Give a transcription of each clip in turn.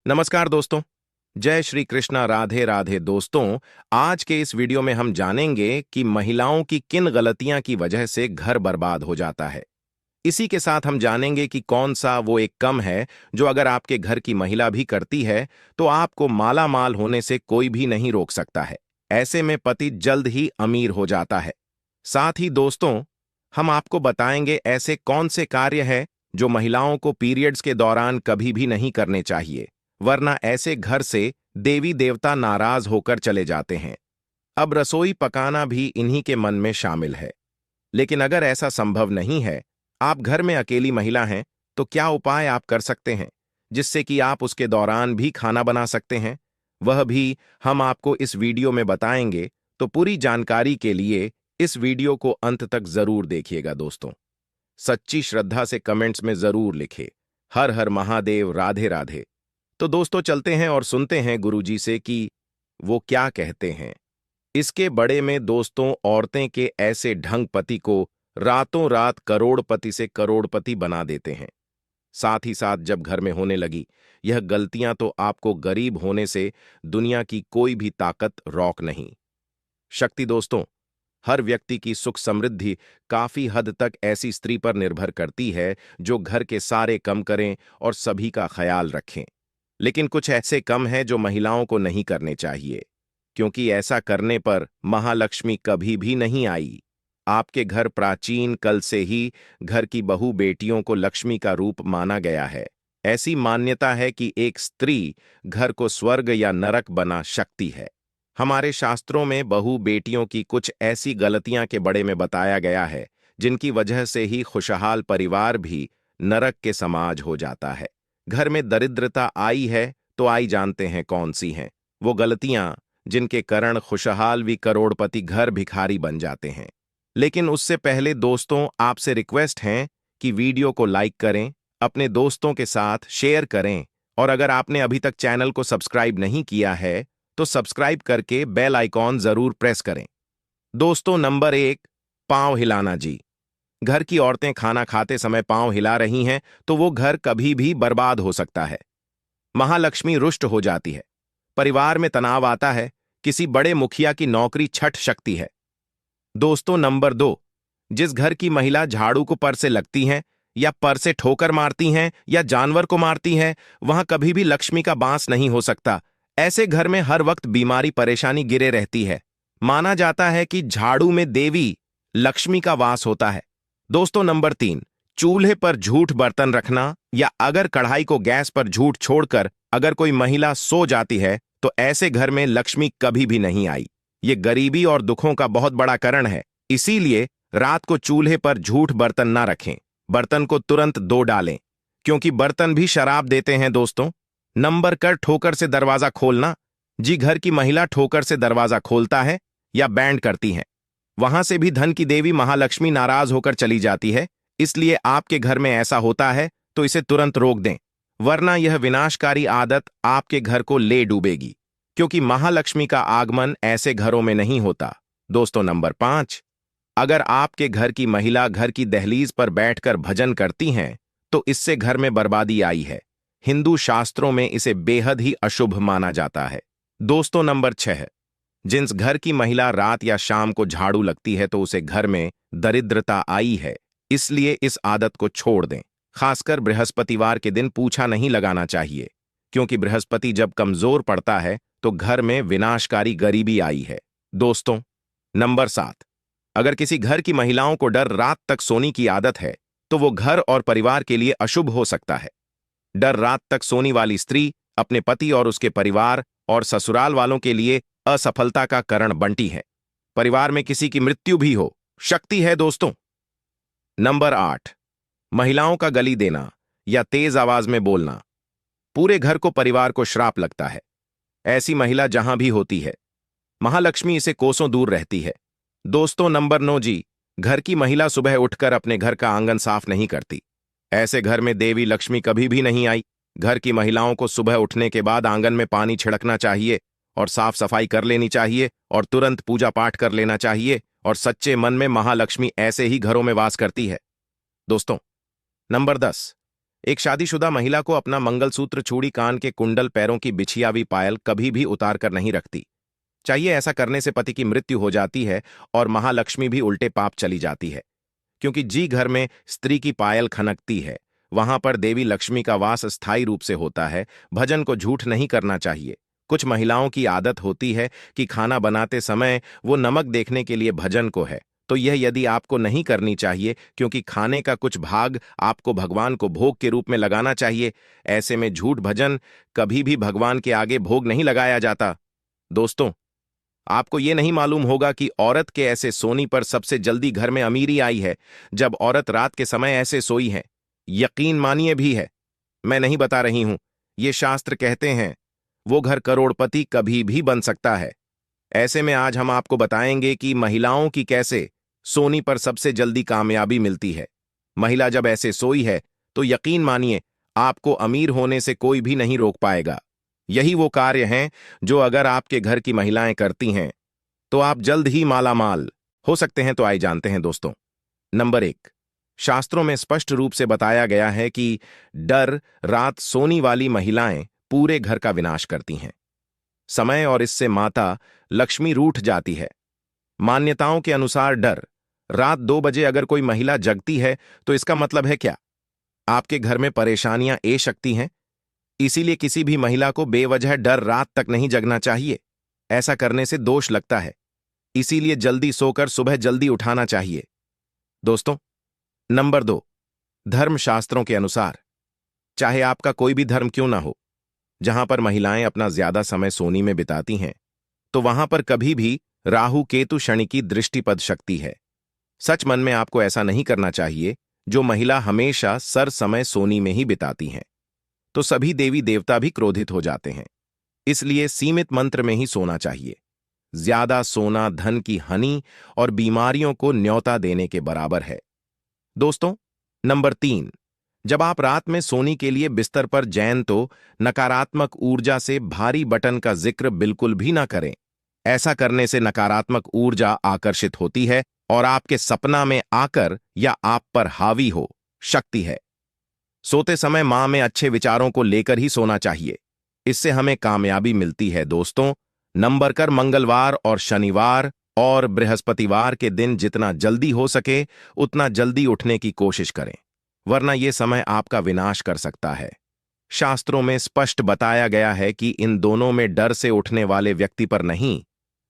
नमस्कार दोस्तों। जय श्री कृष्णा, राधे राधे। दोस्तों, आज के इस वीडियो में हम जानेंगे कि महिलाओं की किन गलतियां की वजह से घर बर्बाद हो जाता है। इसी के साथ हम जानेंगे कि कौन सा वो एक कम है जो अगर आपके घर की महिला भी करती है तो आपको माला माल होने से कोई भी नहीं रोक सकता है। ऐसे में पति जल्द ही अमीर हो जाता है। साथ ही दोस्तों, हम आपको बताएंगे ऐसे कौन से कार्य हैं जो महिलाओं को पीरियड्स के दौरान कभी भी नहीं करने चाहिए, वरना ऐसे घर से देवी देवता नाराज होकर चले जाते हैं। अब रसोई पकाना भी इन्हीं के मन में शामिल है। लेकिन अगर ऐसा संभव नहीं है, आप घर में अकेली महिला हैं, तो क्या उपाय आप कर सकते हैं जिससे कि आप उसके दौरान भी खाना बना सकते हैं, वह भी हम आपको इस वीडियो में बताएंगे। तो पूरी जानकारी के लिए इस वीडियो को अंत तक जरूर देखिएगा। दोस्तों, सच्ची श्रद्धा से कमेंट्स में जरूर लिखे हर हर महादेव, राधे राधे। तो दोस्तों, चलते हैं और सुनते हैं गुरुजी से कि वो क्या कहते हैं। इसके बड़े में दोस्तों, औरतें के ऐसे ढंग पति को रातों रात करोड़पति से करोड़पति बना देते हैं। साथ ही साथ जब घर में होने लगी यह गलतियां तो आपको गरीब होने से दुनिया की कोई भी ताकत रोक नहीं सकती। दोस्तों, हर व्यक्ति की सुख समृद्धि काफी हद तक ऐसी स्त्री पर निर्भर करती है जो घर के सारे काम करें और सभी का ख्याल रखें। लेकिन कुछ ऐसे काम हैं जो महिलाओं को नहीं करने चाहिए, क्योंकि ऐसा करने पर महालक्ष्मी कभी भी नहीं आई। आपके घर प्राचीन कल से ही घर की बहू बेटियों को लक्ष्मी का रूप माना गया है। ऐसी मान्यता है कि एक स्त्री घर को स्वर्ग या नरक बना सकती है। हमारे शास्त्रों में बहू बेटियों की कुछ ऐसी गलतियां के बड़े में बताया गया है जिनकी वजह से ही खुशहाल परिवार भी नरक के समाज हो जाता है। घर में दरिद्रता आई है तो आई, जानते हैं कौन सी हैं वो गलतियां जिनके कारण खुशहाल भी करोड़पति घर भिखारी बन जाते हैं। लेकिन उससे पहले दोस्तों, आपसे रिक्वेस्ट है कि वीडियो को लाइक करें, अपने दोस्तों के साथ शेयर करें, और अगर आपने अभी तक चैनल को सब्सक्राइब नहीं किया है तो सब्सक्राइब करके बेल आइकॉन जरूर प्रेस करें। दोस्तों, नंबर 1, पांव हिलाना जी। घर की औरतें खाना खाते समय पांव हिला रही हैं तो वो घर कभी भी बर्बाद हो सकता है। महालक्ष्मी रुष्ट हो जाती है, परिवार में तनाव आता है, किसी बड़े मुखिया की नौकरी छट सकती है। दोस्तों, नंबर 2, जिस घर की महिला झाड़ू को पर से लगती हैं या पर से ठोकर मारती हैं या जानवर को मारती हैं, वहां कभी भी लक्ष्मी का बांस नहीं हो सकता। ऐसे घर में हर वक्त बीमारी परेशानी गिरे रहती है। माना जाता है कि झाड़ू में देवी लक्ष्मी का वास होता है। दोस्तों, नंबर 3, चूल्हे पर झूठ बर्तन रखना या अगर कढ़ाई को गैस पर झूठ छोड़कर अगर कोई महिला सो जाती है तो ऐसे घर में लक्ष्मी कभी भी नहीं आई। ये गरीबी और दुखों का बहुत बड़ा कारण है। इसीलिए रात को चूल्हे पर झूठ बर्तन ना रखें, बर्तन को तुरंत धो डालें, क्योंकि बर्तन भी शराब देते हैं। दोस्तों, नंबर कर ठोकर से दरवाजा खोलना जी। घर की महिला ठोकर से दरवाजा खोलता है या बैंड करती है, वहां से भी धन की देवी महालक्ष्मी नाराज होकर चली जाती है। इसलिए आपके घर में ऐसा होता है तो इसे तुरंत रोक दें, वरना यह विनाशकारी आदत आपके घर को ले डूबेगी, क्योंकि महालक्ष्मी का आगमन ऐसे घरों में नहीं होता। दोस्तों, नंबर 5, अगर आपके घर की महिला घर की दहलीज पर बैठकर भजन करती हैं तो इससे घर में बर्बादी आई है। हिंदू शास्त्रों में इसे बेहद ही अशुभ माना जाता है। दोस्तों, नंबर 6, जिस घर की महिला रात या शाम को झाड़ू लगती है तो उसे घर में दरिद्रता आई है। इसलिए इस आदत को छोड़ दें। खासकर बृहस्पतिवार के दिन पूछा नहीं लगाना चाहिए, क्योंकि बृहस्पति जब कमजोर पड़ता है तो घर में विनाशकारी गरीबी आई है। दोस्तों, नंबर 7, अगर किसी घर की महिलाओं को डर रात तक सोने की आदत है तो वो घर और परिवार के लिए अशुभ हो सकता है। डर रात तक सोने वाली स्त्री अपने पति और उसके परिवार और ससुराल वालों के लिए असफलता का कारण बनती है। परिवार में किसी की मृत्यु भी हो सकती है। दोस्तों, नंबर 8, महिलाओं का गली देना या तेज आवाज में बोलना। पूरे घर को परिवार को श्राप लगता है। ऐसी महिला जहां भी होती है, महालक्ष्मी इसे कोसों दूर रहती है। दोस्तों, नंबर 9 जी, घर की महिला सुबह उठकर अपने घर का आंगन साफ नहीं करती। ऐसे घर में देवी लक्ष्मी कभी भी नहीं आई। घर की महिलाओं को सुबह उठने के बाद आंगन में पानी छिड़कना चाहिए और साफ सफाई कर लेनी चाहिए और तुरंत पूजा पाठ कर लेना चाहिए, और सच्चे मन में महालक्ष्मी ऐसे ही घरों में वास करती है। दोस्तों, नंबर 10, एक शादीशुदा महिला को अपना मंगलसूत्र, चूड़ी, कान के कुंडल, पैरों की बिछिया हुई पायल कभी भी उतार कर नहीं रखती। चाहिए ऐसा करने से पति की मृत्यु हो जाती है और महालक्ष्मी भी उल्टे पाप चली जाती है। क्योंकि जी घर में स्त्री की पायल खनकती है, वहां पर देवी लक्ष्मी का वास स्थायी रूप से होता है। भजन को झूठ नहीं करना चाहिए। कुछ महिलाओं की आदत होती है कि खाना बनाते समय वो नमक देखने के लिए भजन को है, तो यह यदि आपको नहीं करनी चाहिए, क्योंकि खाने का कुछ भाग आपको भगवान को भोग के रूप में लगाना चाहिए। ऐसे में झूठ भजन कभी भी भगवान के आगे भोग नहीं लगाया जाता। दोस्तों, आपको ये नहीं मालूम होगा कि औरत के ऐसे सोने पर सबसे जल्दी घर में अमीरी आई है जब औरत रात के समय ऐसे सोई है। यकीन मानिए भी है, मैं नहीं बता रही हूं, ये शास्त्र कहते हैं। वो घर करोड़पति कभी भी बन सकता है। ऐसे में आज हम आपको बताएंगे कि महिलाओं की कैसे सोनी पर सबसे जल्दी कामयाबी मिलती है। महिला जब ऐसे सोई है तो यकीन मानिए, आपको अमीर होने से कोई भी नहीं रोक पाएगा। यही वो कार्य हैं जो अगर आपके घर की महिलाएं करती हैं तो आप जल्द ही मालामाल हो सकते हैं। तो आइए जानते हैं दोस्तों। नंबर 1, शास्त्रों में स्पष्ट रूप से बताया गया है कि डर रात सोने वाली महिलाएं पूरे घर का विनाश करती हैं। समय और इससे माता लक्ष्मी रूठ जाती है। मान्यताओं के अनुसार डर रात 2 बजे अगर कोई महिला जगती है तो इसका मतलब है क्या? आपके घर में परेशानियां ए शक्ति हैं। इसीलिए किसी भी महिला को बेवजह डर रात तक नहीं जगना चाहिए। ऐसा करने से दोष लगता है। इसीलिए जल्दी सोकर सुबह जल्दी उठाना चाहिए। दोस्तों, नंबर 2, धर्मशास्त्रों के अनुसार चाहे आपका कोई भी धर्म क्यों ना हो, जहां पर महिलाएं अपना ज्यादा समय सोने में बिताती हैं, तो वहां पर कभी भी राहु केतु शनि की दृष्टि पड़ सकती है। सच मन में आपको ऐसा नहीं करना चाहिए। जो महिला हमेशा सर समय सोने में ही बिताती हैं, तो सभी देवी देवता भी क्रोधित हो जाते हैं। इसलिए सीमित मंत्र में ही सोना चाहिए। ज्यादा सोना धन की हानि और बीमारियों को न्योता देने के बराबर है। दोस्तों, नंबर 3, जब आप रात में सोने के लिए बिस्तर पर जैन तो नकारात्मक ऊर्जा से भारी बटन का जिक्र बिल्कुल भी ना करें। ऐसा करने से नकारात्मक ऊर्जा आकर्षित होती है और आपके सपना में आकर या आप पर हावी हो शक्ति है। सोते समय मां में अच्छे विचारों को लेकर ही सोना चाहिए। इससे हमें कामयाबी मिलती है। दोस्तों, नंबर कर मंगलवार और शनिवार और बृहस्पतिवार के दिन जितना जल्दी हो सके उतना जल्दी उठने की कोशिश करें, वरना यह समय आपका विनाश कर सकता है। शास्त्रों में स्पष्ट बताया गया है कि इन दोनों में डर से उठने वाले व्यक्ति पर नहीं,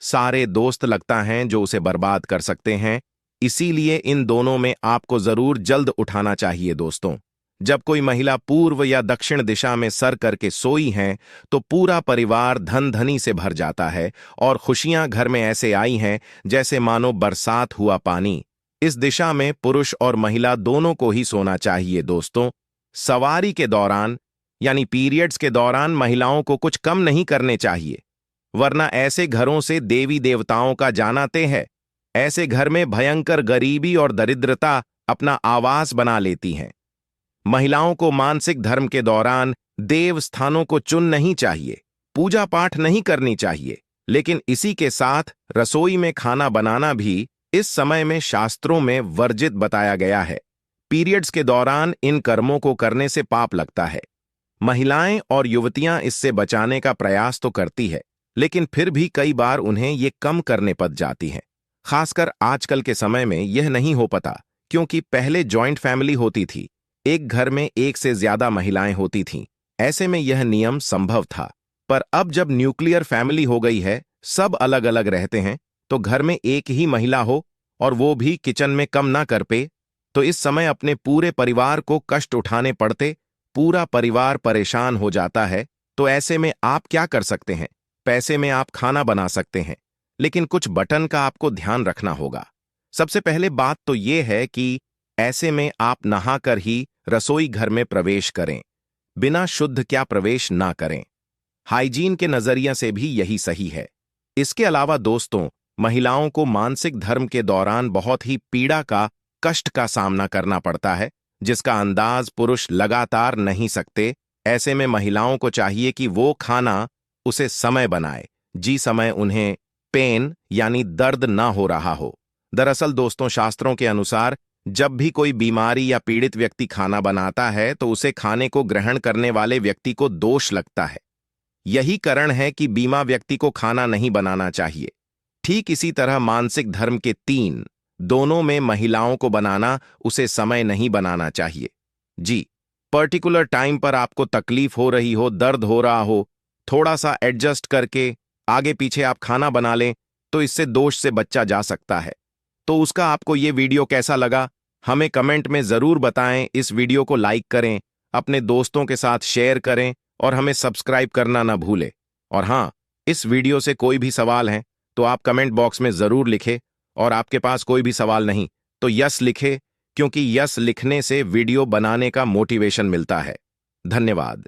सारे दोस्त लगता हैं जो उसे बर्बाद कर सकते हैं। इसीलिए इन दोनों में आपको जरूर जल्द उठाना चाहिए। दोस्तों, जब कोई महिला पूर्व या दक्षिण दिशा में सर करके सोई हैं तो पूरा परिवार धन धनी से भर जाता है और खुशियां घर में ऐसे आई हैं जैसे मानो बरसात हुआ पानी। इस दिशा में पुरुष और महिला दोनों को ही सोना चाहिए। दोस्तों, सवारी के दौरान यानी पीरियड्स के दौरान महिलाओं को कुछ कम नहीं करने चाहिए, वरना ऐसे घरों से देवी देवताओं का जाना तय है। ऐसे घर में भयंकर गरीबी और दरिद्रता अपना आवास बना लेती हैं। महिलाओं को मानसिक धर्म के दौरान देव स्थानों को चुन नहीं चाहिए, पूजा पाठ नहीं करनी चाहिए, लेकिन इसी के साथ रसोई में खाना बनाना भी इस समय में शास्त्रों में वर्जित बताया गया है। पीरियड्स के दौरान इन कर्मों को करने से पाप लगता है। महिलाएं और युवतियां इससे बचाने का प्रयास तो करती है, लेकिन फिर भी कई बार उन्हें ये कम करने पड़ जाती हैं। खासकर आजकल के समय में यह नहीं हो पाता, क्योंकि पहले जॉइंट फैमिली होती थी, एक घर में एक से ज्यादा महिलाएं होती थीं। ऐसे में यह नियम संभव था। पर अब जब न्यूक्लियर फैमिली हो गई है, सब अलग अलग रहते हैं, तो घर में एक ही महिला हो और वो भी किचन में कम ना कर पे, तो इस समय अपने पूरे परिवार को कष्ट उठाने पड़ते, पूरा परिवार परेशान हो जाता है। तो ऐसे में आप क्या कर सकते हैं? पैसे में आप खाना बना सकते हैं, लेकिन कुछ बटन का आपको ध्यान रखना होगा। सबसे पहले बात तो यह है कि ऐसे में आप नहाकर ही रसोई घर में प्रवेश करें, बिना शुद्ध क्या प्रवेश ना करें। हाइजीन के नजरिए से भी यही सही है। इसके अलावा दोस्तों, महिलाओं को मानसिक धर्म के दौरान बहुत ही पीड़ा का कष्ट का सामना करना पड़ता है, जिसका अंदाज पुरुष लगातार नहीं सकते। ऐसे में महिलाओं को चाहिए कि वो खाना उसे समय बनाए, जी समय उन्हें पेन यानी दर्द ना हो रहा हो। दरअसल दोस्तों, शास्त्रों के अनुसार जब भी कोई बीमारी या पीड़ित व्यक्ति खाना बनाता है तो उसे खाने को ग्रहण करने वाले व्यक्ति को दोष लगता है। यही कारण है कि बीमा व्यक्ति को खाना नहीं बनाना चाहिए। ठीक इसी तरह मानसिक धर्म के 3 दोनों में महिलाओं को बनाना उसे समय नहीं बनाना चाहिए। जी, पर्टिकुलर टाइम पर आपको तकलीफ हो रही हो, दर्द हो रहा हो, थोड़ा सा एडजस्ट करके आगे पीछे आप खाना बना लें तो इससे दोष से बचा जा सकता है। तो उसका आपको ये वीडियो कैसा लगा हमें कमेंट में जरूर बताएं। इस वीडियो को लाइक करें, अपने दोस्तों के साथ शेयर करें और हमें सब्सक्राइब करना ना भूलें। और हाँ, इस वीडियो से कोई भी सवाल है तो आप कमेंट बॉक्स में जरूर लिखें, और आपके पास कोई भी सवाल नहीं तो यस लिखें, क्योंकि यस लिखने से वीडियो बनाने का मोटिवेशन मिलता है। धन्यवाद।